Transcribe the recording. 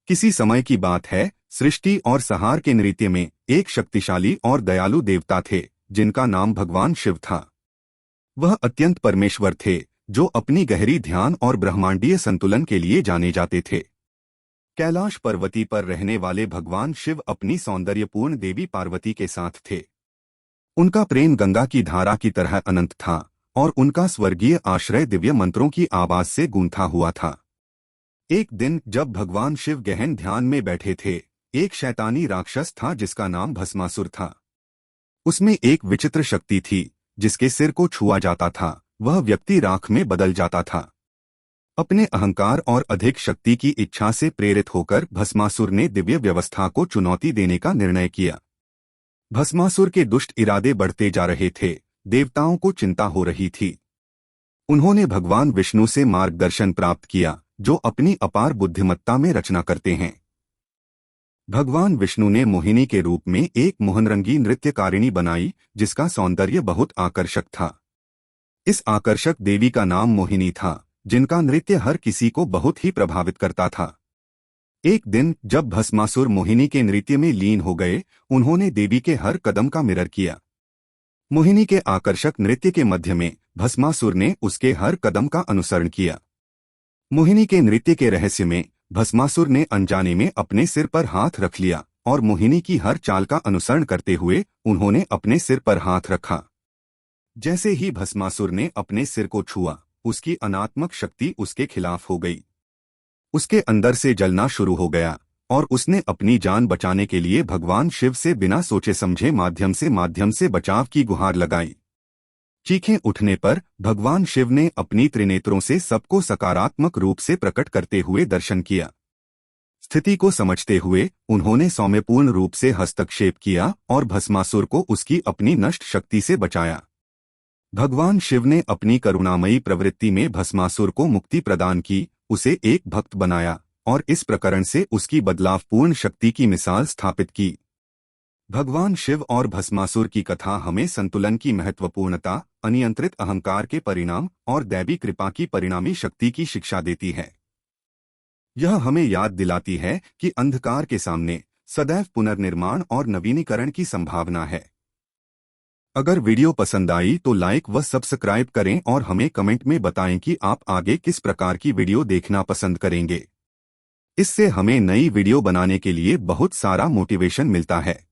किसी समय की बात है, सृष्टि और संहार के नृत्य में एक शक्तिशाली और दयालु देवता थे जिनका नाम भगवान शिव था। वह अत्यंत परमेश्वर थे जो अपनी गहरी ध्यान और ब्रह्मांडीय संतुलन के लिए जाने जाते थे। कैलाश पर्वती पर रहने वाले भगवान शिव अपनी सौंदर्यपूर्ण देवी पार्वती के साथ थे। उनका प्रेम गंगा की धारा की तरह अनंत था और उनका स्वर्गीय आश्रय दिव्य मंत्रों की आवाज से गूंथा हुआ था। एक दिन जब भगवान शिव गहन ध्यान में बैठे थे, एक शैतानी राक्षस था जिसका नाम भस्मासुर था। उसमें एक विचित्र शक्ति थी, जिसके सिर को छुआ जाता था वह व्यक्ति राख में बदल जाता था। अपने अहंकार और अधिक शक्ति की इच्छा से प्रेरित होकर भस्मासुर ने दिव्य व्यवस्था को चुनौती देने का निर्णय किया। भस्मासुर के दुष्ट इरादे बढ़ते जा रहे थे, देवताओं को चिंता हो रही थी। उन्होंने भगवान विष्णु से मार्गदर्शन प्राप्त किया, जो अपनी अपार बुद्धिमत्ता में रचना करते हैं। भगवान विष्णु ने मोहिनी के रूप में एक मोहनरंगी नृत्यकारिणी बनाई, जिसका सौंदर्य बहुत आकर्षक था। इस आकर्षक देवी का नाम मोहिनी था, जिनका नृत्य हर किसी को बहुत ही प्रभावित करता था। एक दिन जब भस्मासुर मोहिनी के नृत्य में लीन हो गए, उन्होंने देवी के हर कदम का मिरर किया। मोहिनी के आकर्षक नृत्य के मध्य में भस्मासुर ने उसके हर कदम का अनुसरण किया। मोहिनी के नृत्य के रहस्य में भस्मासुर ने अनजाने में अपने सिर पर हाथ रख लिया और मोहिनी की हर चाल का अनुसरण करते हुए उन्होंने अपने सिर पर हाथ रखा। जैसे ही भस्मासुर ने अपने सिर को छुआ, उसकी अनात्मक शक्ति उसके खिलाफ हो गई। उसके अंदर से जलना शुरू हो गया और उसने अपनी जान बचाने के लिए भगवान शिव से बिना सोचे समझे माध्यम से बचाव की गुहार लगाई। चीखें उठने पर भगवान शिव ने अपनी त्रिनेत्रों से सबको सकारात्मक रूप से प्रकट करते हुए दर्शन किया। स्थिति को समझते हुए उन्होंने सौम्यपूर्ण रूप से हस्तक्षेप किया और भस्मासुर को उसकी अपनी नष्ट शक्ति से बचाया। भगवान शिव ने अपनी करुणामयी प्रवृत्ति में भस्मासुर को मुक्ति प्रदान की, उसे एक भक्त बनाया और इस प्रकरण से उसकी बदलावपूर्ण शक्ति की मिसाल स्थापित की। भगवान शिव और भस्मासुर की कथा हमें संतुलन की महत्वपूर्णता, अनियंत्रित अहंकार के परिणाम और दैवी कृपा की परिणामी शक्ति की शिक्षा देती है। यह हमें याद दिलाती है कि अंधकार के सामने सदैव पुनर्निर्माण और नवीनीकरण की संभावना है। अगर वीडियो पसंद आई तो लाइक व सब्सक्राइब करें और हमें कमेंट में बताएं कि आप आगे किस प्रकार की वीडियो देखना पसंद करेंगे। इससे हमें नई वीडियो बनाने के लिए बहुत सारा मोटिवेशन मिलता है।